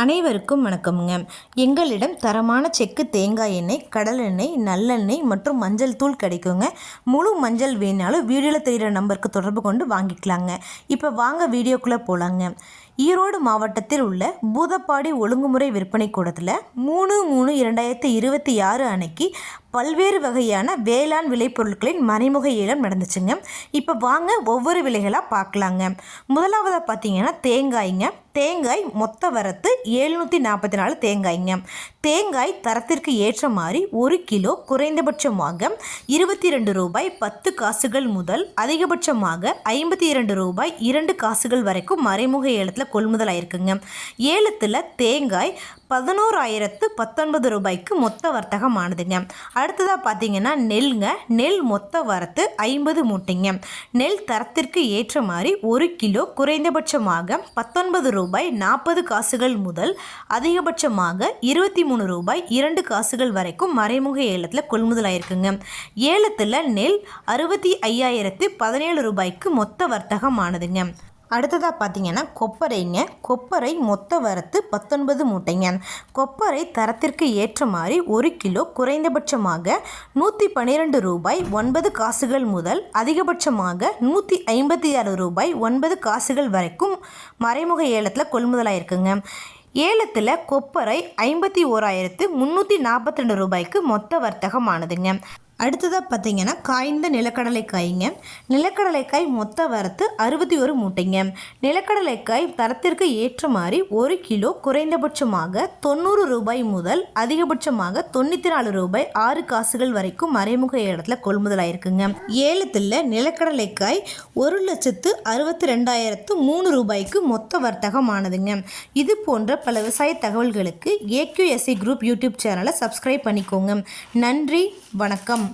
அனைவருக்கும் வணக்கம்ங்க. எங்களிடம் தரமான செக்கு தேங்காய் எண்ணெய், கடல் எண்ணெய், நல்லெண்ணெய் மற்றும் மஞ்சள் தூள் கிடைக்குங்க. முழு மஞ்சள் வேணாலும் வீடியோவில் தெரிகிற நம்பருக்கு தொடர்பு கொண்டு வாங்கிக்கலாங்க. இப்போ வாங்க வீடியோக்குள்ளே போகலாங்க. ஈரோடு மாவட்டத்தில் உள்ள பூதப்பாடி ஒழுங்குமுறை விற்பனை கூடத்தில் 3/3/2026 அன்னைக்கு பல்வேறு வகையான வேளாண் விளைபொருட்களின் மறைமுக ஏலம் நடந்துச்சுங்க. இப்போ வாங்க ஒவ்வொரு விலைகளாக பார்க்கலாங்க. முதலாவதாக பார்த்தீங்கன்னா தேங்காய்ங்க. தேங்காய் மொத்த வரத்து 744 தேங்காய்ங்க. தேங்காய் தரத்திற்கு ஏற்ற மாதிரி 1 கிலோ குறைந்தபட்சமாக 22 ரூபாய் 10 காசுகள் முதல் அதிகபட்சமாக 52 ரூபாய் 2 காசுகள் வரைக்கும் மறைமுக ஏலத்தில் கொள்முதல் ஆயிருக்குங்க. ஏலத்தில் தேங்காய் 11,019 ரூபாய்க்கு மொத்த வர்த்தகம் ஆனதுங்க. அடுத்ததாக பார்த்தீங்கன்னா நெல்லுங்க. நெல் மொத்த வரத்து 50 மூட்டைங்க. நெல் தரத்திற்கு ஏற்ற மாதிரி 1 கிலோ குறைந்தபட்சமாக 19 ரூபாய் 40 காசுகள் முதல் அதிகபட்சமாக 23 ரூபாய் 2 காசுகள் வரைக்கும் மறைமுக ஏலத்தில் கொள்முதல் ஆயிருக்குங்க. ஏலத்தில் நெல் 65,017 ரூபாய்க்கு மொத்த வர்த்தகம் ஆனதுங்க. அடுத்ததாக பார்த்தீங்கன்னா கொப்பரைங்க. கொப்பரை மொத்த வரத்து 19 மூட்டைங்க. கொப்பரை தரத்திற்கு ஏற்ற மாதிரி 1 கிலோ குறைந்தபட்சமாக 112 ரூபாய் 9 காசுகள் முதல் அதிகபட்சமாக 156 ரூபாய் 9 காசுகள் வரைக்கும் மறைமுக ஏலத்தில் கொள்முதலாயிருக்குங்க. ஏலத்தில் கொப்பரை 51,342 ரூபாய்க்கு மொத்த வர்த்தகம் ஆனதுங்க. அடுத்ததாக பார்த்தீங்கன்னா காய்ந்த நிலக்கடலைக்காய்ங்க. நிலக்கடலைக்காய் மொத்த வரத்து 61 மூட்டைங்க. நிலக்கடலைக்காய் தரத்திற்கு ஏற்ற மாதிரி 1 கிலோ குறைந்தபட்சமாக 90 ரூபாய் முதல் அதிகபட்சமாக 94 ரூபாய் 6 காசுகள் வரைக்கும் மறைமுக ஏலத்தில் கொள்முதலாயிருக்குங்க. ஏலத்தில் நிலக்கடலைக்காய் 1,62,003 ரூபாய்க்கு மொத்த வர்த்தகம் ஆனதுங்க. இது போன்ற பல விவசாய தகவல்களுக்கு AQSA குரூப் யூடியூப் சேனலை சப்ஸ்கிரைப் பண்ணிக்கோங்க. நன்றி, வணக்கம்.